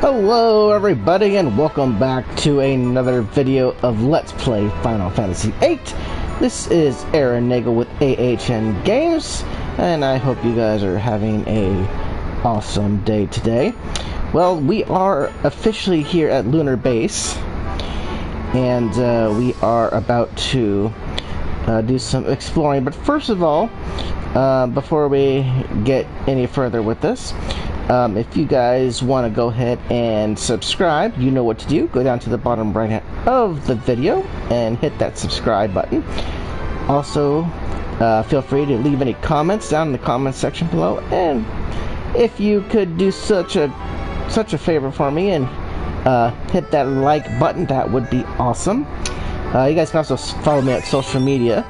Hello everybody and welcome back to another video of Let's Play Final Fantasy VIII. This is Aaron Nagel with AHN Games, and I hope you guys are having a awesome day today. Well, we are officially here at Lunar Base, and we are about to do some exploring. But first of all, before we get any further with this, if you guys want to go ahead and subscribe, you know what to do. Go down to the bottom right hand of the video and hit that subscribe button. Also, feel free to leave any comments down in the comments section below. And if you could do such a favor for me and hit that like button, that would be awesome. You guys can also follow me at social media.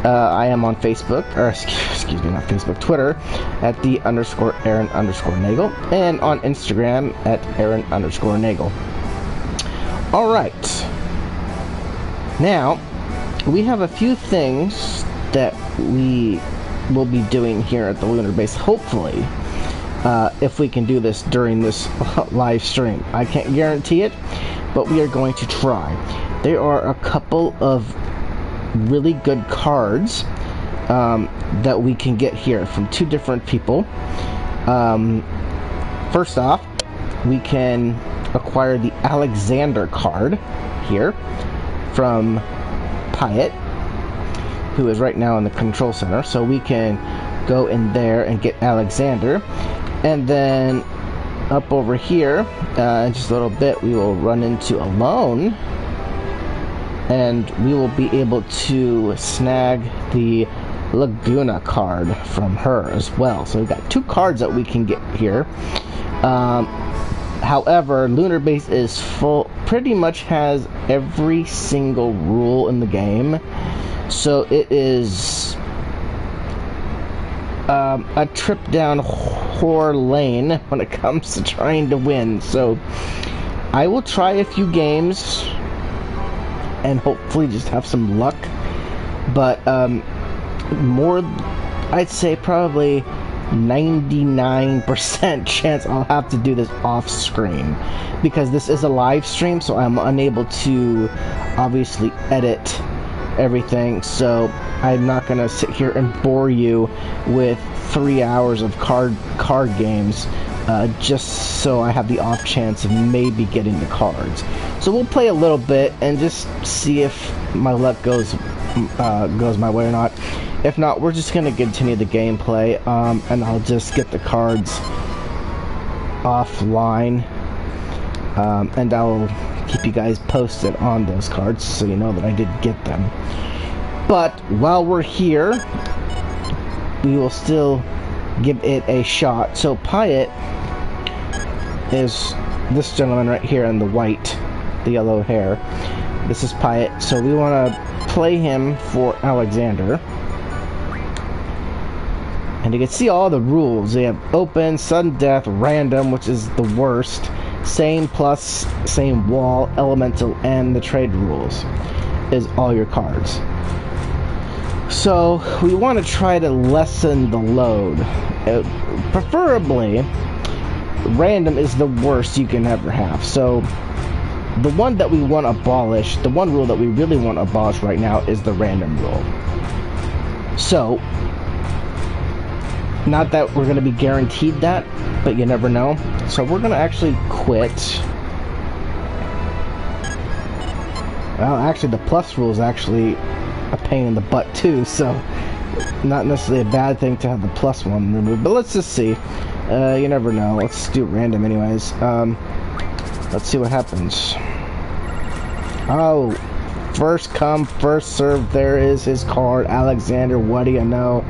I am on Facebook, or excuse me, not Facebook, Twitter, at @the_Aaron_Nagel, and on Instagram at Aaron_Nagel. Alright. Now, we have a few things that we will be doing here at the Lunar Base, hopefully, if we can do this during this live stream. I can't guarantee it, but we are going to try. There are a couple of really good cards that we can get here from two different people. First off, we can acquire the Alexander card here from VIII, who is right now in the control center. So we can go in there and get Alexander, and then up over here in just a little bit we will run into Alone, and we will be able to snag the Laguna card from her as well. So we've got two cards that we can get here. However, Lunar Base is full, pretty much has every single rule in the game. So it is a trip down whore lane when it comes to trying to win. So I will try a few games and hopefully just have some luck, but more, I'd say probably 99% chance I'll have to do this off screen, because this is a live stream, so I'm unable to obviously edit everything. So I'm not gonna sit here and bore you with 3 hours of card games just so I have the off chance of maybe getting the cards. So we'll play a little bit and just see if my luck goes my way or not. If not, we're just gonna continue the gameplay, and I'll just get the cards offline, and I'll keep you guys posted on those cards so you know that I did get them. But while we're here, we will still give it a shot. So VIII is this gentleman right here in the white, the yellow hair. This is VIII, so we want to play him for Alexander. And you can see all the rules. They have open, sudden death, random, which is the worst, same plus, same wall, elemental, and the trade rules is all your cards. So we want to try to lessen the load. Preferably, random is the worst you can ever have. So the one that we want to abolish, the one rule that we really want to abolish right now is the random rule. So, not that we're going to be guaranteed that, but you never know. So we're going to actually quit. Well, actually the plus rule is actually a pain in the butt too, so not necessarily a bad thing to have the plus one removed, but let's just see. You never know. Let's do random anyways. Let's see what happens. Oh, first come, first serve. There is his card, Alexander. What do you know?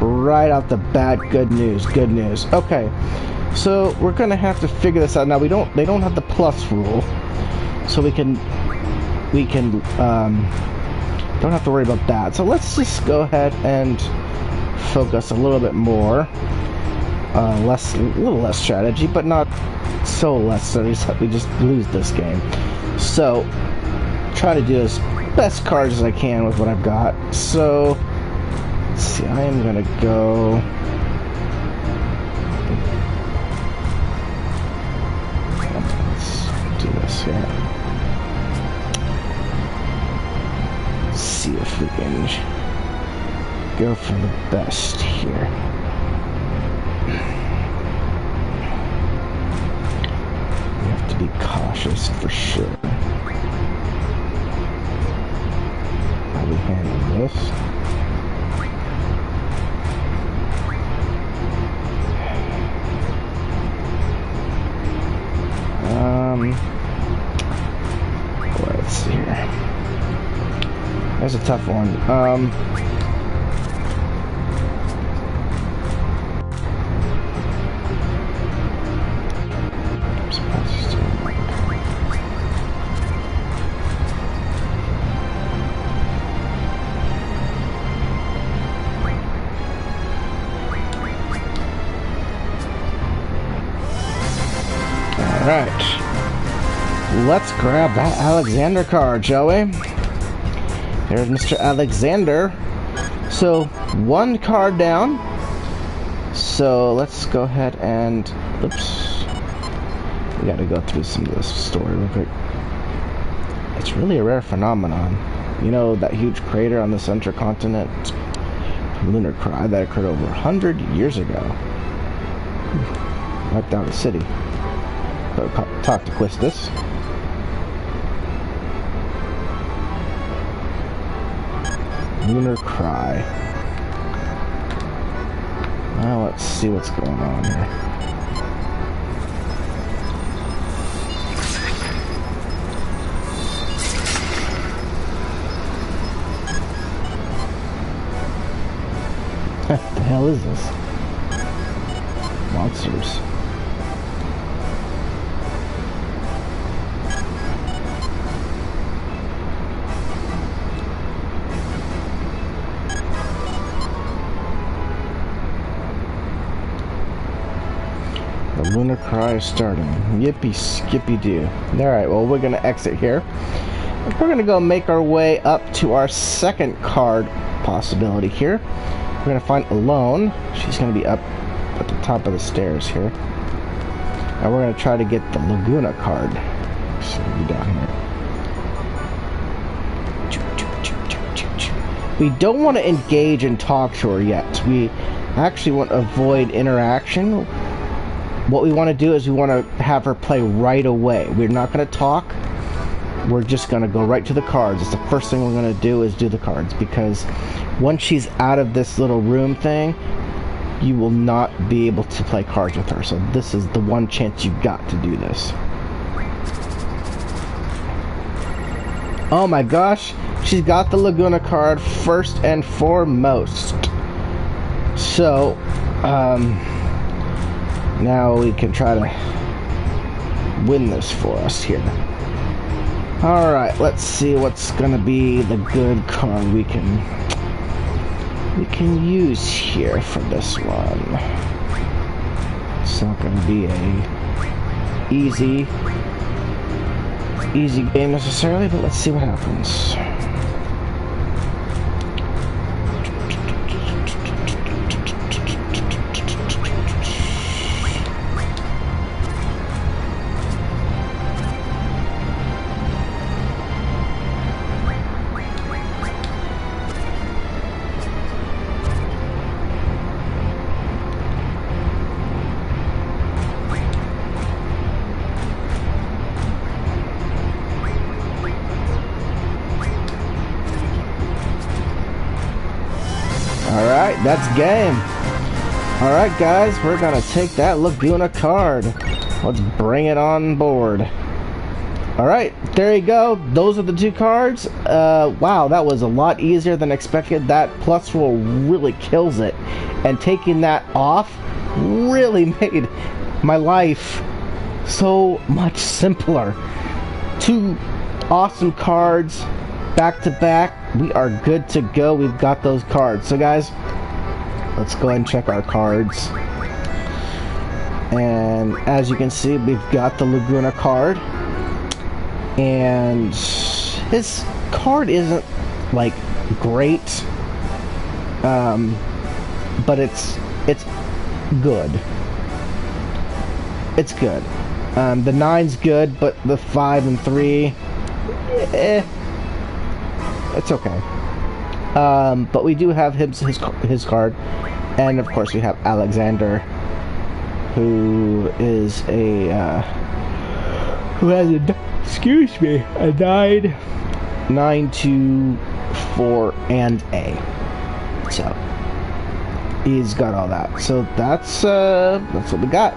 Right off the bat, good news, good news. Okay, so we're gonna have to figure this out. Now they don't have the plus rule, so we can don't have to worry about that. So let's just go ahead and focus a little bit more. A little less strategy, but not so less so we just lose this game. So try to do as best cards as I can with what I've got. So let's see, I am gonna go go for the best here. We have to be cautious for sure. How we handle this? Let's see here. That's a tough one. Alright. Let's grab that Alexander card, shall we? There's Mr. Alexander. So, one card down. So, let's go ahead and... Oops. We gotta go through some of this story real quick. It's really a rare phenomenon. You know, that huge crater on the central continent? Lunar Cry that occurred over 100 years ago. Wiped out a city. Talk to Quistis. Lunar Cry. Well, let's see what's going on here. What the hell is this? Monsters. The Lunar Cry is starting. Yippee skippy doo. Alright, well, we're gonna exit here. We're gonna go make our way up to our second card possibility here. We're gonna find Alone. She's gonna be up at the top of the stairs here. And we're gonna try to get the Laguna card. So we'll be down here. We don't want to engage and talk to her yet. We actually want to avoid interaction. What we want to do is we want to have her play right away. We're not going to talk. We're just going to go right to the cards. It's the first thing we're going to do is do the cards, because once she's out of this little room thing, you will not be able to play cards with her. So this is the one chance you've got to do this. Oh my gosh, she's got the Laguna card first and foremost. So, now we can try to win this for us here. Alright, let's see what's gonna be the good card we can use here for this one. It's not gonna be a easy game necessarily, but let's see what happens. Alright, that's game. Alright guys, we're gonna take that Laguna card. Let's bring it on board. Alright, there you go. Those are the two cards. Wow, that was a lot easier than expected. That plus roll really kills it. And taking that off really made my life so much simpler. Two awesome cards back to back. We are good to go. We've got those cards. So guys, let's go ahead and check our cards. And as you can see, we've got the Laguna card. And his card isn't like great, but it's good. It's good. The 9's good, but the 5 and 3, it's okay. But we do have his card, and of course we have Alexander, who is a who has a died 924 and A. So he's got all that. So that's what we got.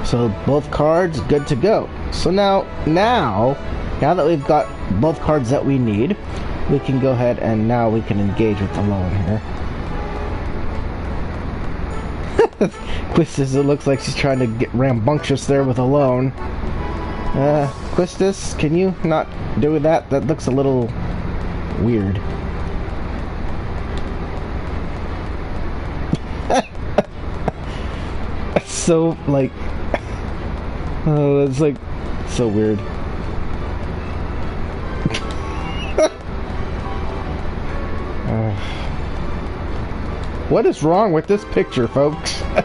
So both cards good to go. So now that we've got both cards that we need, we can go ahead and now we can engage with the loan here. Quistis, it looks like she's trying to get rambunctious there with a loan. Quistis, can you not do that? That looks a little weird. It's so, like... Oh, it's like... so weird. What is wrong with this picture, folks? Alright.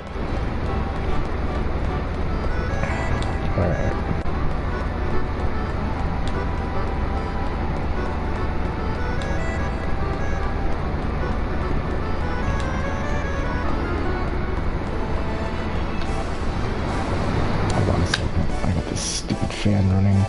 Hold on a second. I got this stupid fan running.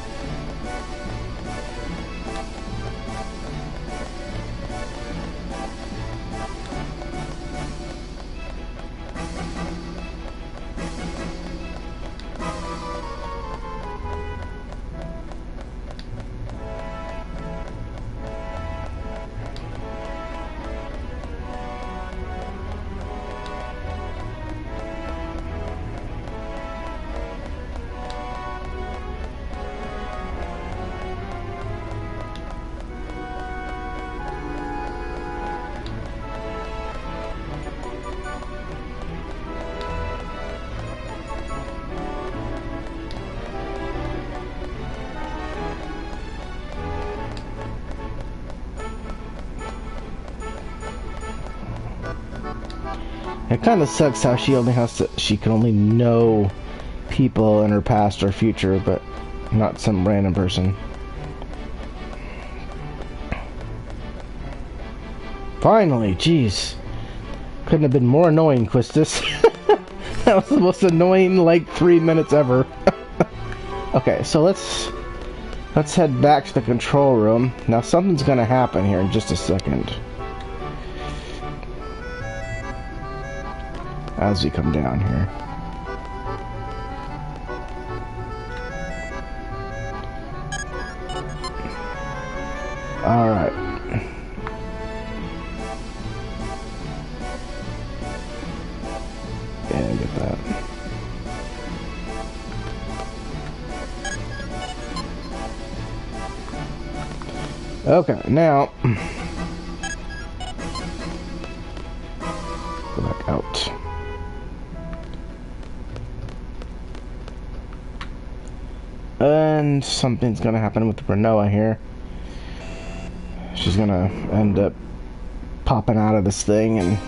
It kind of sucks how she can only know people in her past or future, but not some random person. Finally, jeez. Couldn't have been more annoying, Quistis. That was the most annoying, like, 3 minutes ever. Okay, so let's head back to the control room. Now something's gonna happen here in just a second. As we come down here. Alright. Yeah, I get that. Okay, now go back out. And something's gonna happen with Rinoa here. She's gonna end up popping out of this thing and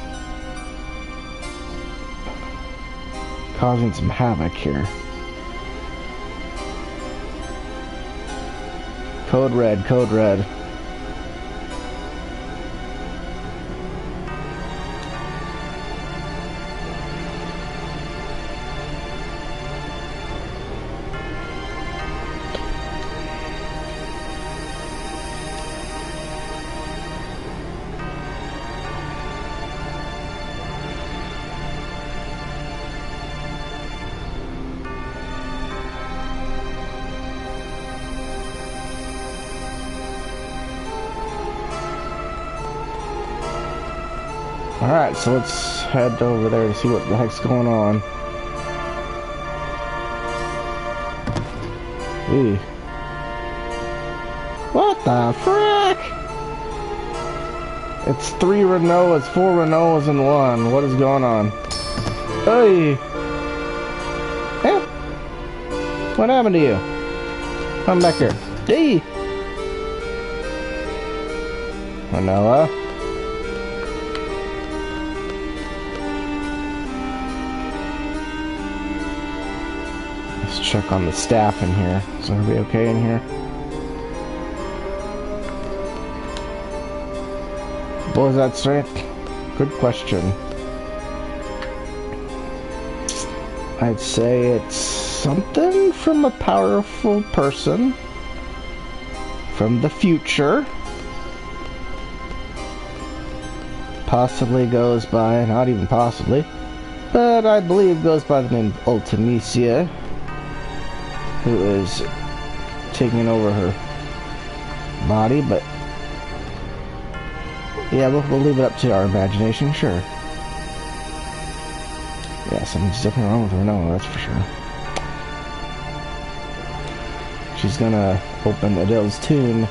causing some havoc here. Code red, code red. Alright, so let's head over there to see what the heck's going on. Ew. What the frick? It's 3 Rinoas, 4 Rinoas in 1. What is going on? Hey! Hey! What happened to you? Come back here. Hey! Rinoa? Check on the staff in here. Is everybody okay in here? What was that strength? Good question. I'd say it's something from a powerful person from the future. Possibly goes by, not even possibly, but I believe goes by the name Ultimisia, who is taking over her body, but yeah, we'll leave it up to our imagination, sure. Yeah, something's different wrong with Rinoa, that's for sure. She's gonna open Adele's tomb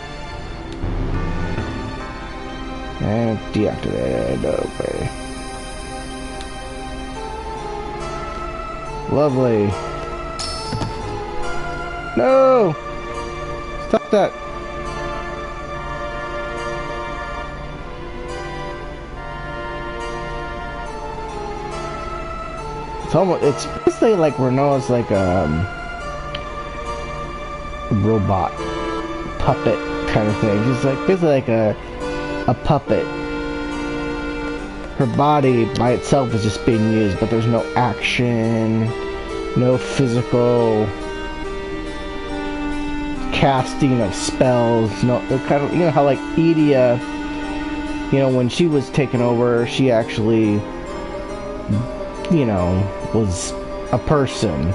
and deactivate. Okay. Lovely. No! Stop that. It's basically like Rinoa's like a robot puppet kind of thing. She's like basically like a puppet. Her body by itself is just being used, but there's no action, no physical casting of spells. No, kind of, you know how like Edea, you know, when she was taken over, she actually, you know, was a person,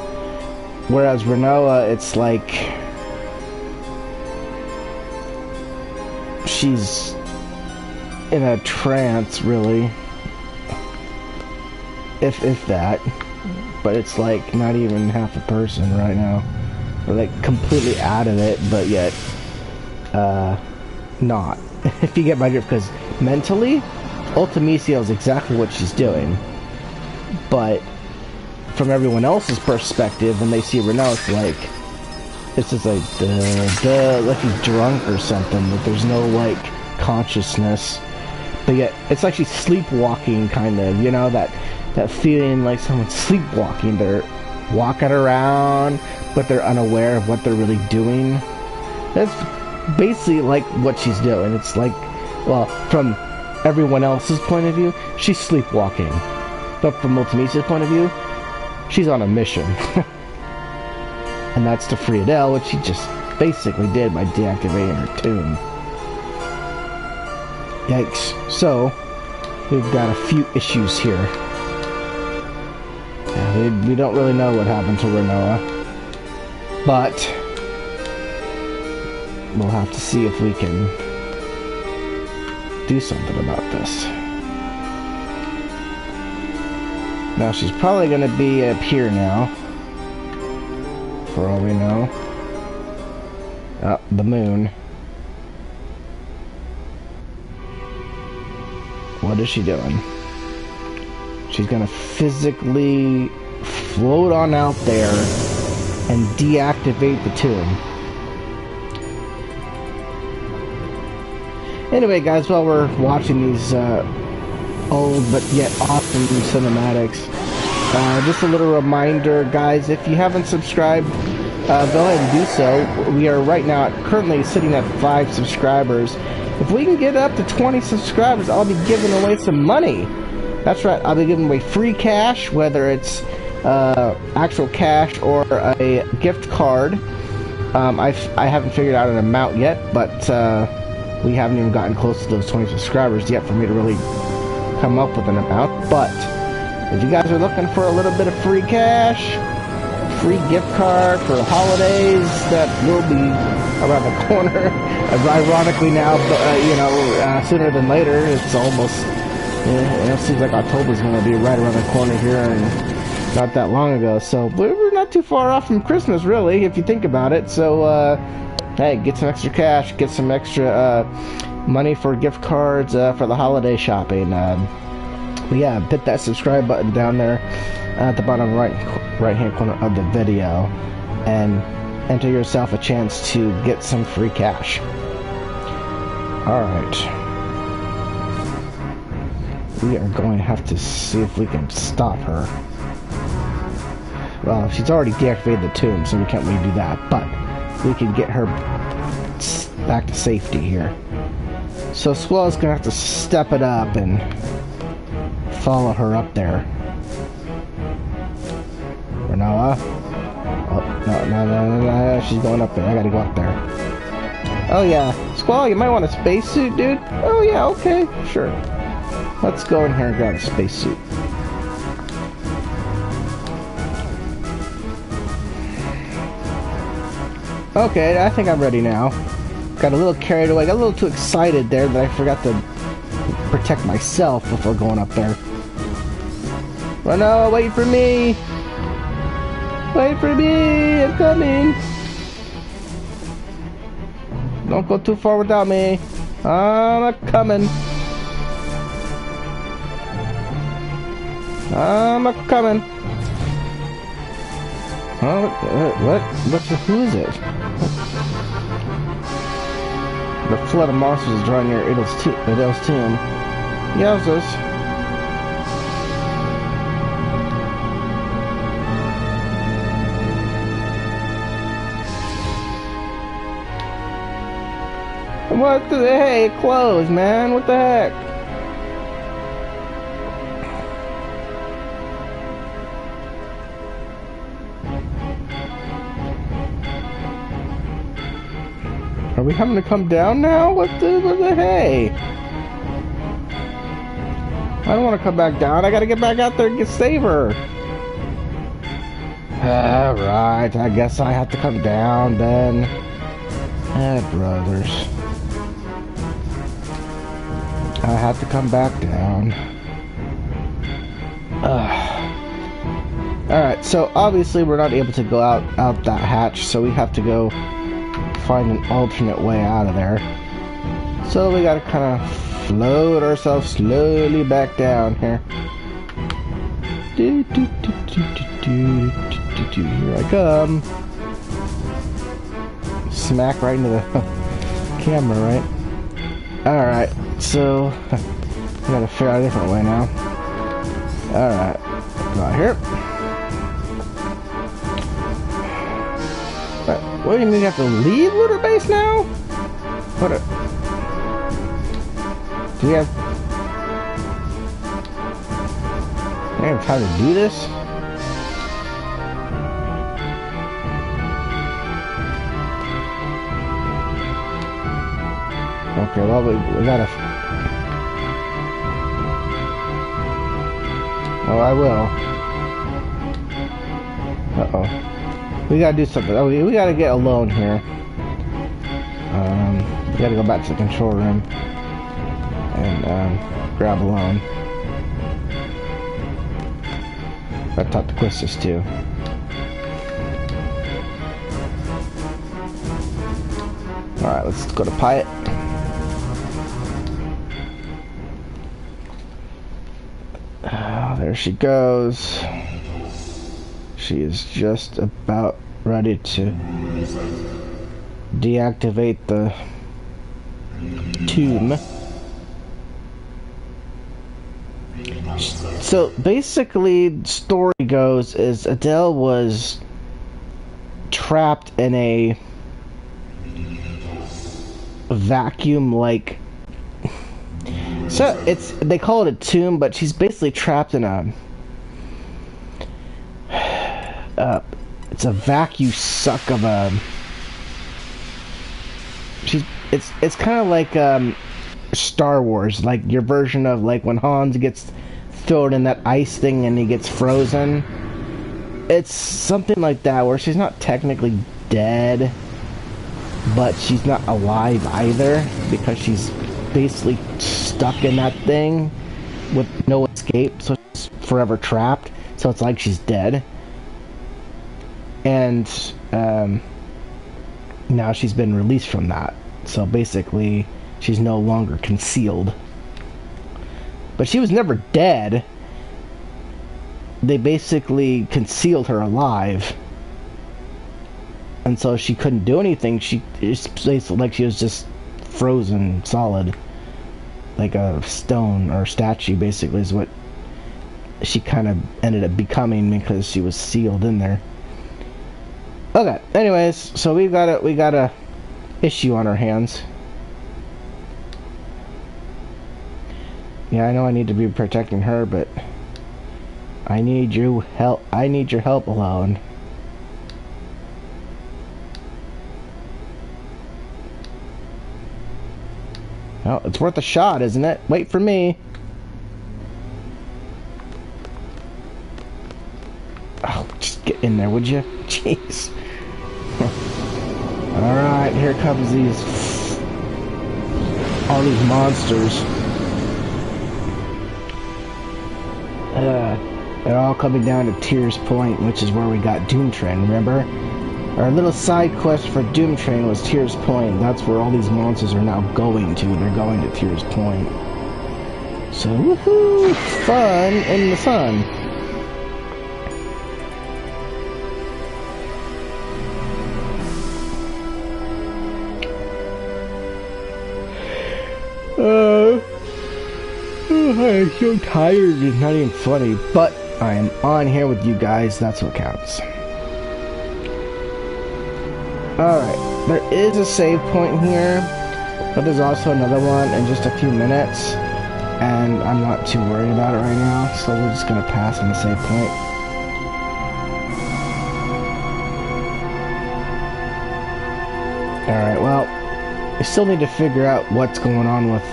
whereas Rinoa, it's like she's in a trance, really, if that, but it's like not even half a person right now. We're like completely out of it, but yet not. If you get my drift, because mentally Ultimisia is exactly what she's doing, but from everyone else's perspective, when they see Rinoa, it's like, it's just like, like he's drunk or something, like there's no, like, consciousness, but yet, it's like she's sleepwalking, kind of, you know, that feeling like someone's sleepwalking. They're walking around, but they're unaware of what they're really doing. That's basically like what she's doing. It's like, well, from everyone else's point of view, she's sleepwalking. But from Ultimisia's point of view, she's on a mission. And that's to free Adele, which she just basically did by deactivating her tomb. Yikes. So, we've got a few issues here. Yeah, we don't really know what happened to Rinoa, but we'll have to see if we can do something about this. Now she's probably going to be up here now, for all we know. Oh, the moon. What is she doing? She's going to physically float on out there and deactivate the tomb. Anyway, guys, while we're watching these old but yet awesome cinematics, just a little reminder, guys, if you haven't subscribed, go ahead and do so. We are right now currently sitting at 5 subscribers. If we can get up to 20 subscribers, I'll be giving away some money. That's right, I'll be giving away free cash, whether it's actual cash or a gift card. I haven't figured out an amount yet, but we haven't even gotten close to those 20 subscribers yet for me to really come up with an amount. But if you guys are looking for a little bit of free cash, free gift card for the holidays that will be around the corner, ironically now, but you know, sooner than later. It's almost, it seems like October's going to be right around the corner here, and not that long ago. So we're not too far off from Christmas, really, if you think about it. So hey, get some extra cash, get some extra money for gift cards for the holiday shopping. But yeah, hit that subscribe button down there at the bottom right hand corner of the video and enter yourself a chance to get some free cash. Alright, we are going to have to see if we can stop her. Well, she's already deactivated the tomb, so we can't really do that, but we can get her back to safety here. So Squall's gonna have to step it up and follow her up there. Rinoa. Oh, no, she's going up there. I gotta go up there. Oh yeah, Squall, you might want a spacesuit, dude. Oh yeah, okay, sure. Let's go in here and grab a spacesuit. Okay, I think I'm ready now. Got a little carried away, got a little too excited there that I forgot to protect myself before going up there. Rinoa, wait for me! Wait for me! I'm coming! Don't go too far without me. I'm coming. I'm coming. Oh, who is it? The flood of monsters is drawing near Idil's tomb. Yowzers. What the heck? Closed, man. What the heck? Are we having to come down now? What the hey? I don't want to come back down. I gotta get back out there and save her. Alright, I guess I have to come down then. Brothers. I have to come back down. Alright, so obviously we're not able to go out that hatch, so we have to go find an alternate way out of there. So we gotta kind of float ourselves slowly back down here. Here I come. Smack right into the camera, right? Alright, so we gotta figure out a different way now. Alright, go out here. What do you mean you have to leave Lunar Base now? What a... Do we have... I have time to do this? Okay, well, we gotta... Oh, I will. Uh-oh. We gotta do something. Oh, we gotta get alone here. We gotta go back to the control room and grab alone. I talked to Quistis too. Alright, let's go to Pyatt. There she goes. She is just about ready to deactivate the tomb. So basically, the story goes is Adele was trapped in a vacuum-like. So they call it a tomb, but she's basically trapped in a. It's a vacuum suck of a. It's kind of like Star Wars, like your version of like when Hans gets thrown in that ice thing and he gets frozen. It's something like that where she's not technically dead, but she's not alive either because she's basically stuck in that thing with no escape, so she's forever trapped. So it's like she's dead. And now she's been released from that. So basically, she's no longer concealed. But she was never dead. They basically concealed her alive. And so she couldn't do anything. It's basically like she was just frozen solid. Like a stone or statue, basically, is what she kind of ended up becoming because she was sealed in there. Okay, anyways, so we got a issue on our hands. Yeah, I know I need to be protecting her, but I need you help. I need your help alone. Well, it's worth a shot, isn't it? Wait for me. Oh, just get in there, would you? Jeez. Alright, here comes all these monsters. They're all coming down to Tears Point, which is where we got Doom Train, remember? Our little side quest for Doom Train was Tears Point. That's where all these monsters are now going to. They're going to Tears Point. So, woohoo! Fun in the sun. I'm so tired, it's not even funny, but I am on here with you guys, that's what counts. Alright, there is a save point here, but there's also another one in just a few minutes, and I'm not too worried about it right now, so we're just gonna pass on the save point. Alright, well, I still need to figure out what's going on with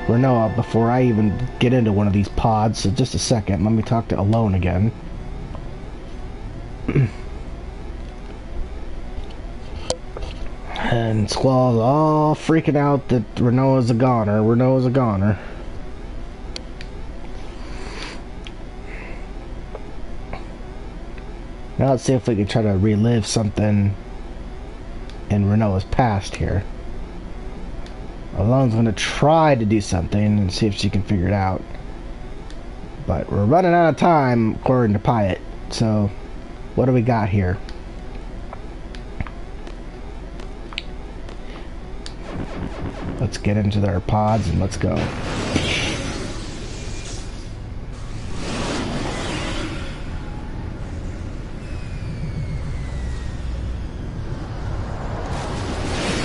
Rinoa before I even get into one of these pods, so just a second, let me talk to Alone again. And Squall's all freaking out that Rinoa's a goner. Rinoa's a goner. Now let's see if we can try to relive something in Rinoa's past here. Alone's gonna try to do something and see if she can figure it out. But we're running out of time, according to Pyatt. So, what do we got here? Let's get into their pods and let's go.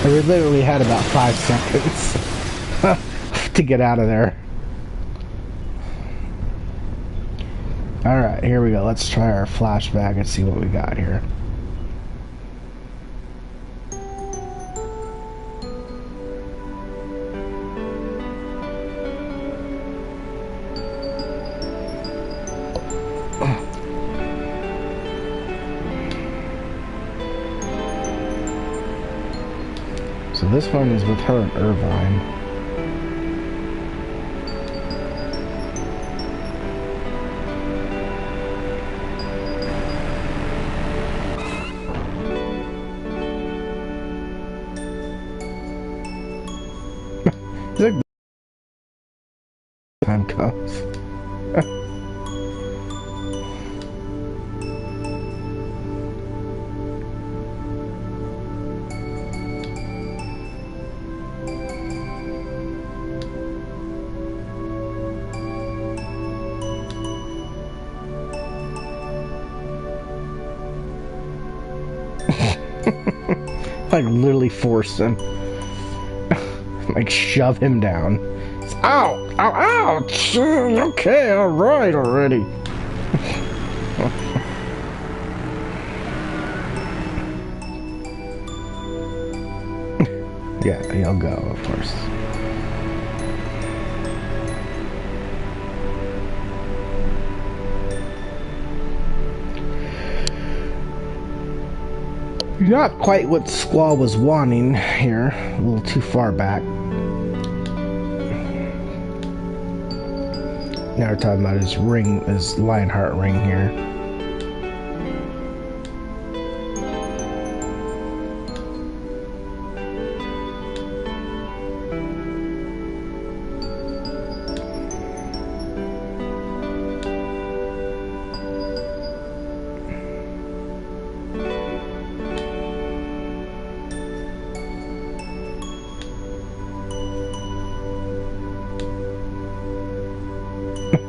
We literally had about 5 seconds to get out of there. Alright, here we go. Let's try our flashback and see what we got here. So this one is with her and Irvine. Time comes. Like literally force him. Like shove him down. Ow! Ow! Ouch! Okay, alright already. Yeah, he'll go, of course. Not quite what Squall was wanting here. A little too far back. Now we're talking about his ring, his Lionheart ring here.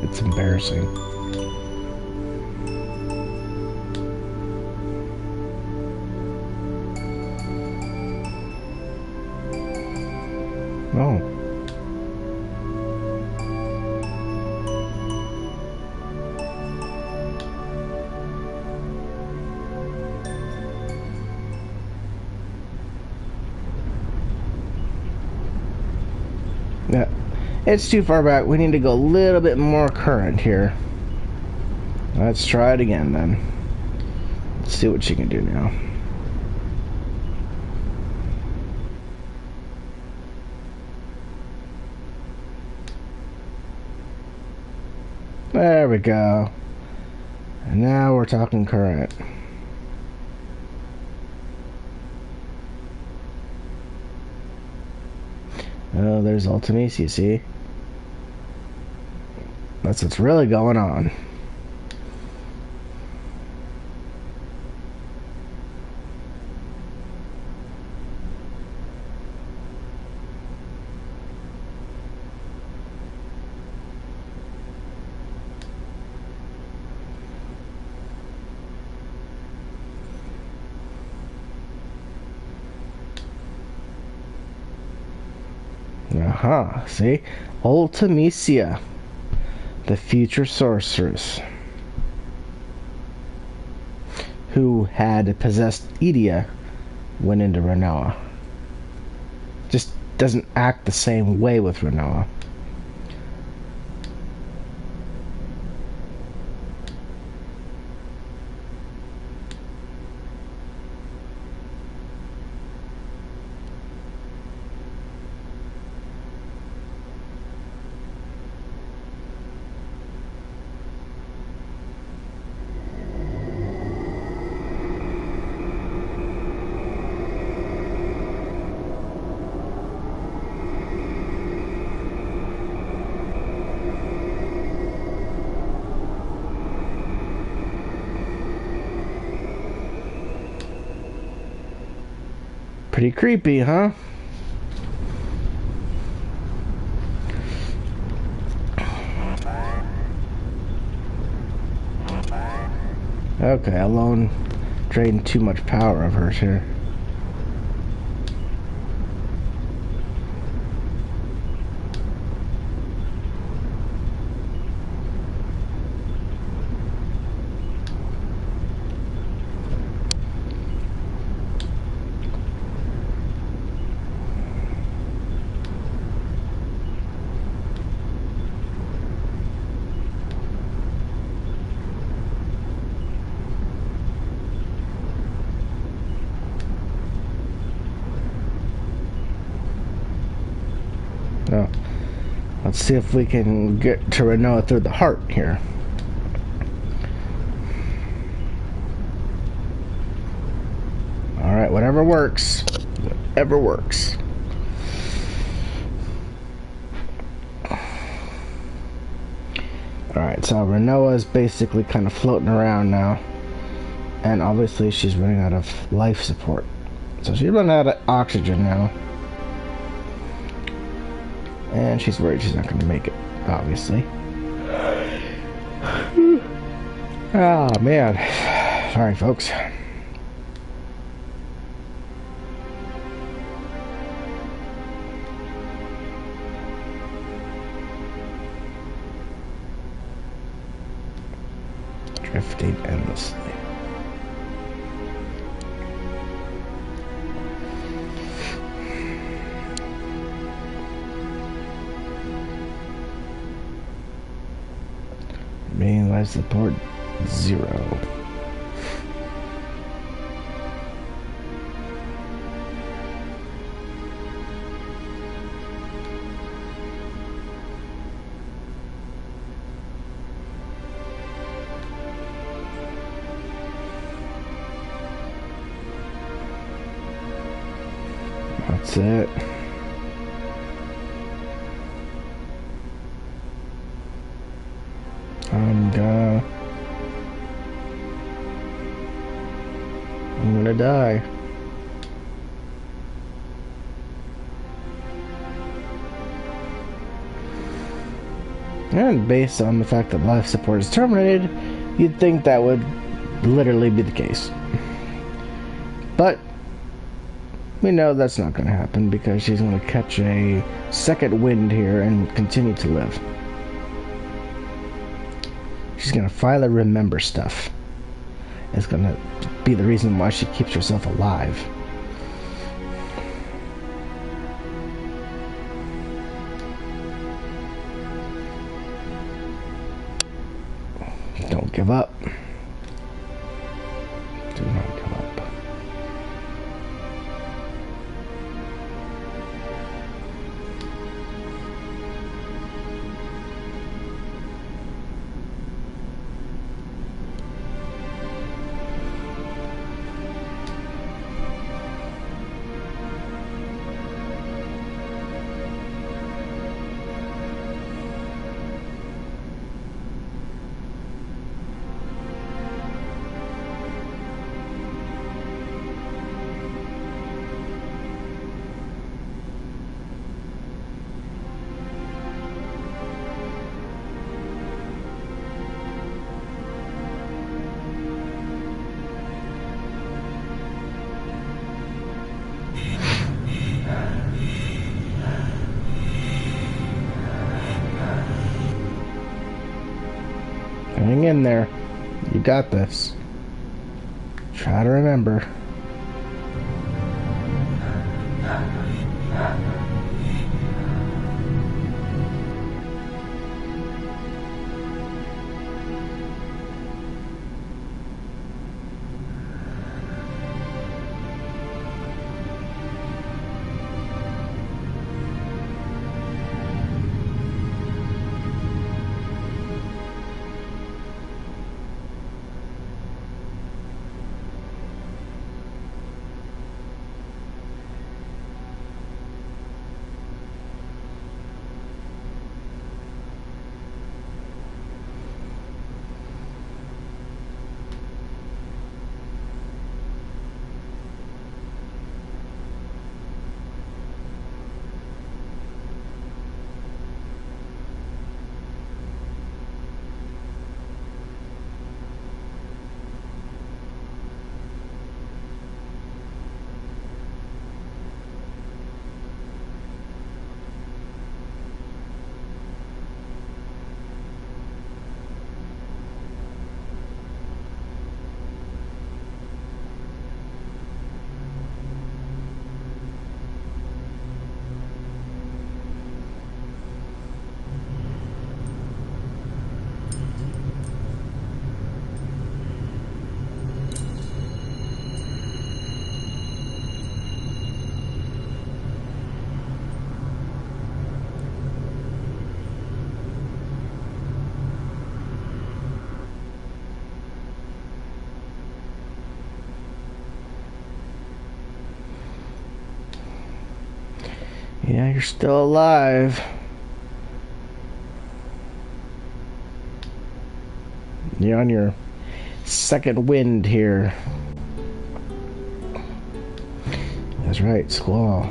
It's embarrassing. Oh. Yeah, it's too far back. We need to go a little bit more current here. Let's try it again then. Let's see what she can do now. There we go. And now we're talking current. Oh, there's Ultimis, you see? That's what's really going on. See? Ultimisia, the future sorceress, who had possessed Idia, went into Rinoa. Just doesn't act the same way with Rinoa. Pretty creepy, huh? Okay, alone drained too much power of hers here. No. Let's see if we can get to Rinoa through the heart here. Alright, whatever works. Whatever works. Alright, so Rinoa is basically kind of floating around now. And obviously she's running out of life support. So she's running out of oxygen now. And she's worried she's not going to make it, obviously. Oh, man. Sorry, folks. Drifting endlessly. Main life support 0. That's it. I'm gonna die. And based on the fact that life support is terminated, you'd think that would literally be the case. But we know that's not going to happen because she's going to catch a second wind here and continue to live. She's going to finally remember stuff. It's going to be the reason why she keeps herself alive. Give up. Do not give up. Hang in there. You got this. Try to remember. Yeah, you're still alive. You're on your second wind here. That's right, Squall.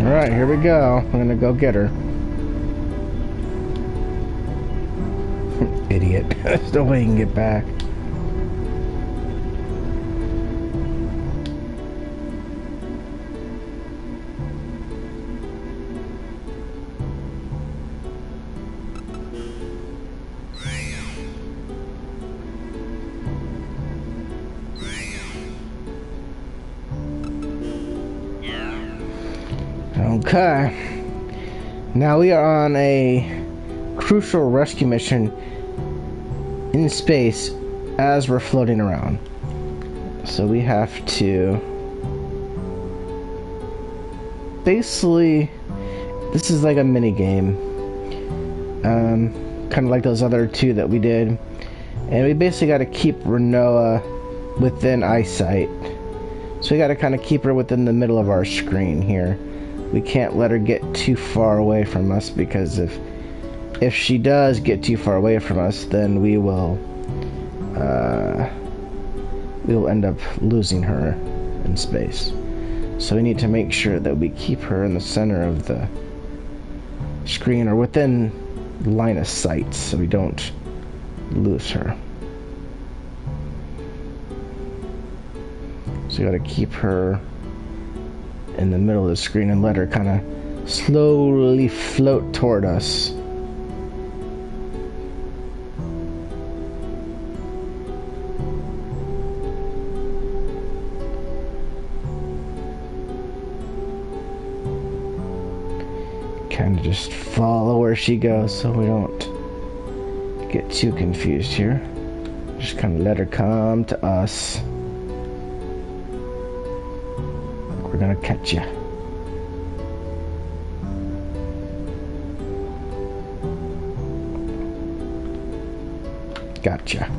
Alright, here we go. I'm gonna go get her. Idiot. There's no way he can get back. Okay. Now we are on a crucial rescue mission in space as we're floating around. So we have to basically, this is like a mini game, kind of like those other two that we did, and we basically got to keep Rinoa within eyesight. So we got to kind of keep her within the middle of our screen here. We can't let her get too far away from us, because if she does get too far away from us, then we will we'll end up losing her in space. So we need to make sure that we keep her in the center of the screen or within line of sight so we don't lose her. So you gotta keep her in the middle of the screen and let her kind of slowly float toward us. Kind of just follow where she goes so we don't get too confused here. Just kind of let her come to us. We're gonna catch you. Gotcha.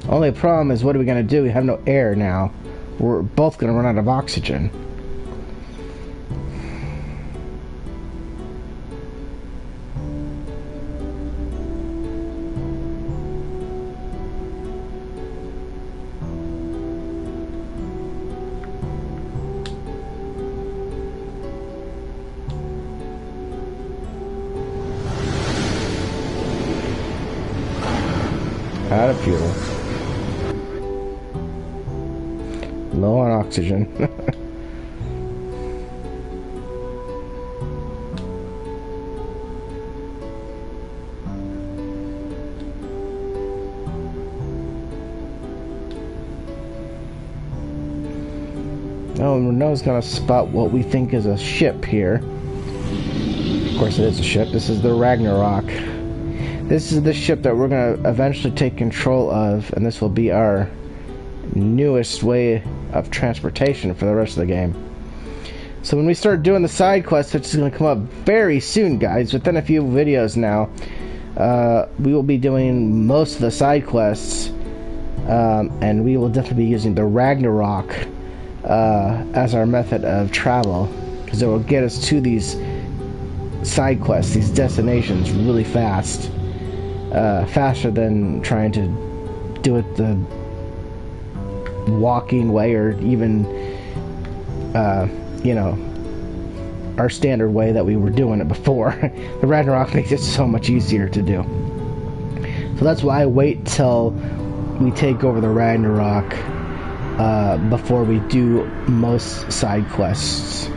Only problem is, what are we gonna do? We have no air now. We're both gonna run out of oxygen. Out of fuel. Low on oxygen. Oh, Rinoa's gonna spot what we think is a ship here. Of course it is a ship. This is the Ragnarok. This is the ship that we're gonna eventually take control of, and this will be our newest way of transportation for the rest of the game. So when we start doing the side quests, which is going to come up very soon, guys, within a few videos now, we will be doing most of the side quests, and we will definitely be using the Ragnarok as our method of travel, because it will get us to these side quests, these destinations, really fast, faster than trying to do it the walking way, or even you know, our standard way that we were doing it before. The Ragnarok makes it so much easier to do. So that's why I wait till we take over the Ragnarok before we do most side quests,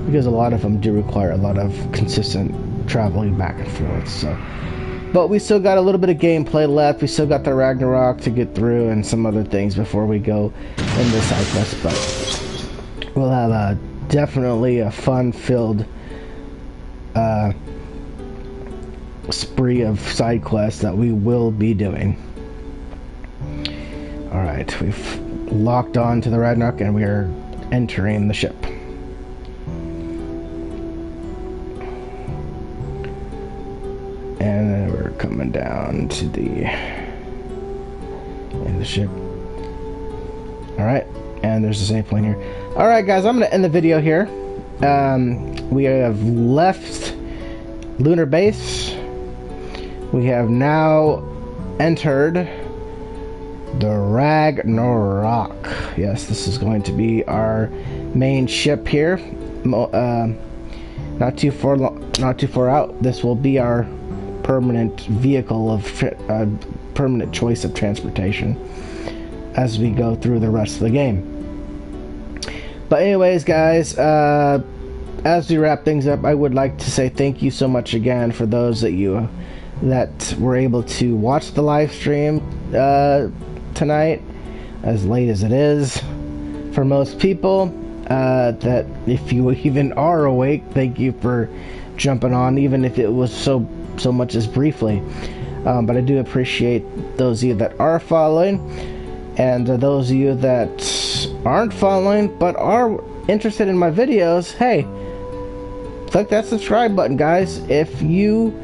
because a lot of them do require a lot of consistent traveling back and forth. So, but we still got a little bit of gameplay left. We still got the Ragnarok to get through and some other things before we go in the side quest. But we'll have definitely a fun-filled spree of side quests that we will be doing. Alright, we've locked on to the Ragnarok and we are entering the ship. And then we're coming down to the ship. Alright, and there's a save point here. Alright guys, I'm going to end the video here. We have left Lunar Base. We have now entered the Ragnarok. Yes, this is going to be our main ship here. Not too far out. This will be our permanent vehicle of permanent choice of transportation as we go through the rest of the game. But anyways, guys, as we wrap things up, I would like to say thank you so much again for those that were able to watch the live stream tonight, as late as it is for most people. That if you even are awake, thank you for jumping on, even if it was so much as briefly. But I do appreciate those of you that are following, and those of you that aren't following but are interested in my videos, hey, click that subscribe button, guys. If you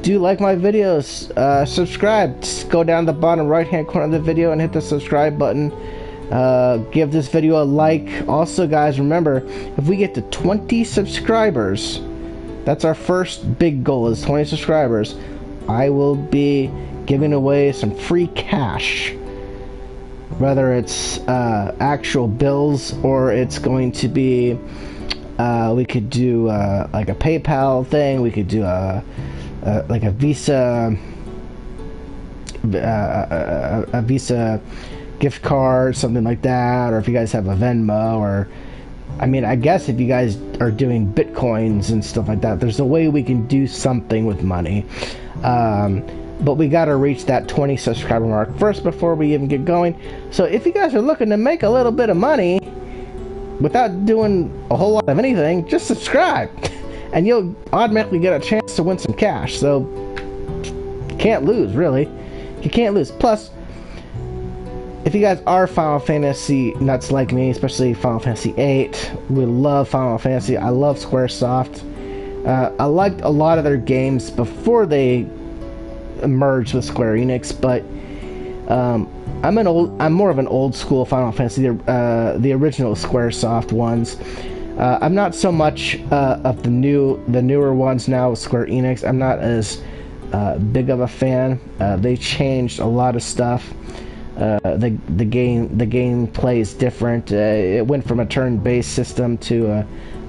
do like my videos, subscribe. Just go down the bottom right hand corner of the video and hit the subscribe button. Give this video a like. Also, guys, remember, if we get to 20 subscribers, that's our first big goal, is 20 subscribers, I will be giving away some free cash. Whether it's actual bills, or it's going to be, we could do like a PayPal thing, we could do like a Visa, a Visa gift card, something like that, or if you guys have a Venmo, or I mean, I guess if you guys are doing Bitcoins and stuff like that, there's a way we can do something with money. But we gotta reach that 20 subscriber mark first before we even get going. So if you guys are looking to make a little bit of money without doing a whole lot of anything, just subscribe and you'll automatically get a chance to win some cash. So you can't lose, really. You can't lose. Plus, if you guys are Final Fantasy nuts like me, especially Final Fantasy VIII, we love Final Fantasy. I love Squaresoft. I liked a lot of their games before they merged with Square Enix, but I'm more of an old school Final Fantasy, the original Squaresoft ones. I'm not so much of the newer ones now with Square Enix. I'm not as big of a fan. They changed a lot of stuff. The game plays different. It went from a turn-based system to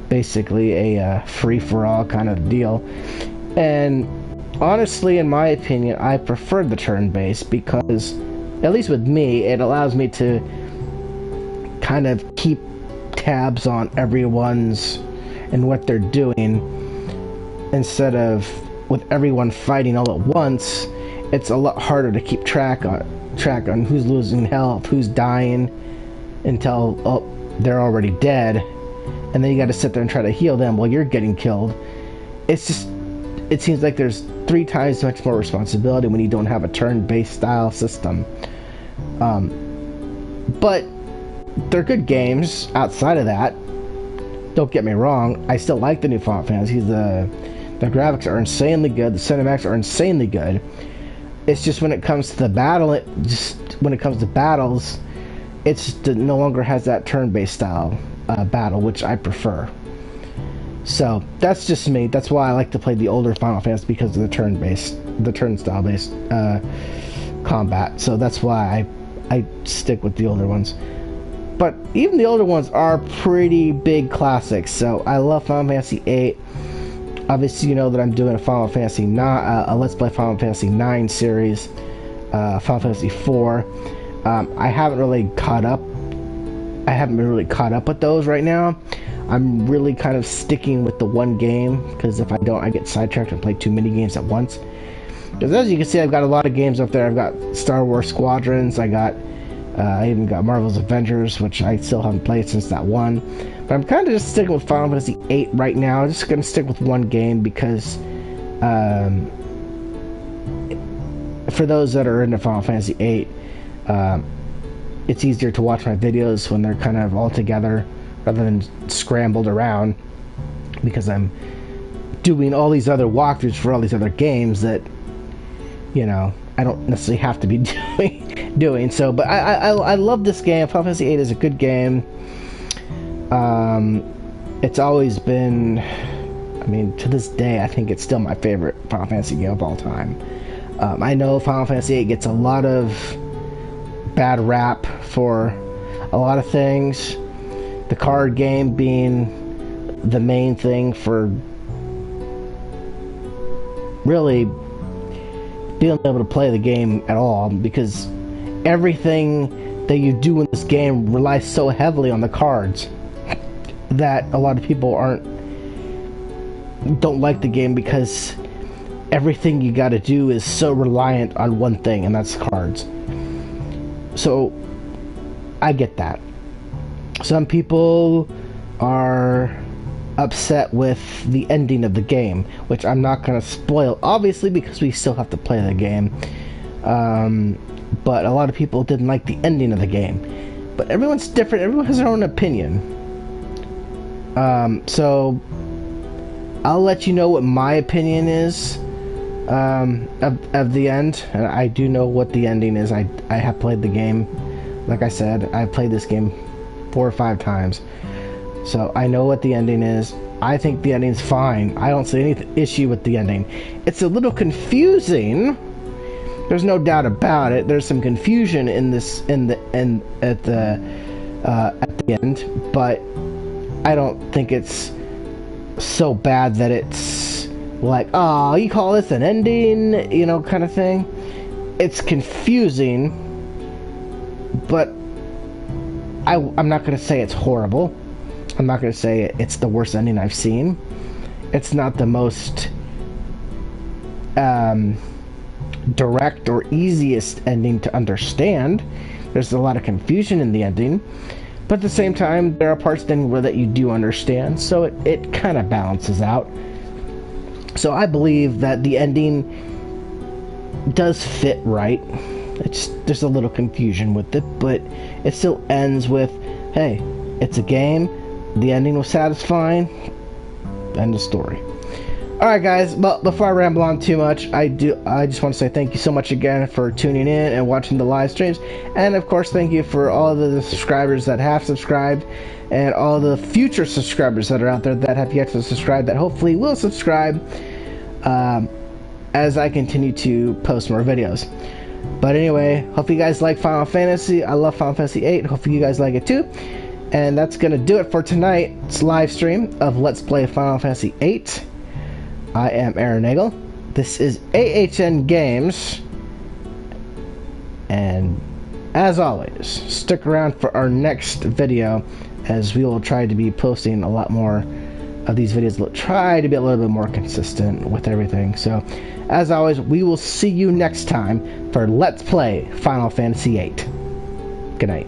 basically a free-for-all kind of deal. And honestly, in my opinion, I prefer the turn-based because, at least with me, it allows me to kind of keep tabs on everyone's and what they're doing, instead of with everyone fighting all at once. It's a lot harder to keep track on who's losing health, who's dying, until they're already dead, and then you got to sit there and try to heal them while you're getting killed. It's just, it seems like there's 3 times much more responsibility when you don't have a turn-based style system. But they're good games outside of that. Don't get me wrong, I still like the new Final Fantasy. The graphics are insanely good, the cinematics are insanely good. It's just when it comes to the battle, when it comes to battles, it no longer has that turn-based style battle, which I prefer. So that's just me. That's why I like to play the older Final Fantasy, because of the turn-style based combat. So that's why I stick with the older ones. But even the older ones are pretty big classics. So I love Final Fantasy VIII. Obviously, you know that I'm doing a Final Fantasy a Let's Play Final Fantasy IX series, Final Fantasy IV. I haven't really caught up. I haven't been really caught up with those right now. I'm really kind of sticking with the one game, because if I don't, I get sidetracked and play too many games at once. Because as you can see, I've got a lot of games up there. I've got Star Wars Squadrons. I even got Marvel's Avengers, which I still haven't played since that one. But I'm kind of just sticking with Final Fantasy VIII right now. I'm just going to stick with one game because for those that are into Final Fantasy VIII, it's easier to watch my videos when they're kind of all together rather than scrambled around, because I'm doing all these other walkthroughs for all these other games that, you know, I don't necessarily have to be doing. So, but I love this game. Final Fantasy VIII is a good game. It's always been, I mean, to this day, I think it's still my favorite Final Fantasy game of all time. I know Final Fantasy VIII gets a lot of bad rap for a lot of things. The card game being the main thing for really being able to play the game at all, because everything that you do in this game relies so heavily on the cards that a lot of people don't like the game, because everything you got to do is so reliant on one thing, and that's cards. So I get that. Some people are upset with the ending of the game, which I'm not going to spoil, obviously, because we still have to play the game. But a lot of people didn't like the ending of the game. But everyone's different. Everyone has their own opinion. So I'll let you know what my opinion is of the end. And I do know what the ending is. I have played the game Like I said, I've played this game 4 or 5 times, so I know what the ending is. I think the ending's fine. I don't see any issue with the ending. It's a little confusing. There's no doubt about it. There's some confusion in this at the end, but I don't think it's so bad that it's like, oh, you call this an ending, you know, kind of thing. It's confusing, but I'm not going to say it's horrible. I'm not going to say it's the worst ending I've seen. It's not the most direct or easiest ending to understand. There's a lot of confusion in the ending, but at the same time, there are parts then where that you do understand, so it kind of balances out. So I believe that the ending does fit right. There's a little confusion with it, but it still ends with, hey, it's a game. The ending was satisfying. End of story. Alright guys, well, before I ramble on too much, I just want to say thank you so much again for tuning in and watching the live streams. And of course, thank you for all the subscribers that have subscribed, and all the future subscribers that are out there that have yet to subscribe, that hopefully will subscribe as I continue to post more videos. But anyway, hope you guys like Final Fantasy. I love Final Fantasy VIII. Hopefully you guys like it too. And that's going to do it for tonight's live stream of Let's Play Final Fantasy VIII. I am Aaron Nagel. This is AHN Games. And as always, stick around for our next video, as we will try to be posting a lot more of these videos. We'll try to be a little bit more consistent with everything. So, as always, we will see you next time for Let's Play Final Fantasy VIII. Good night.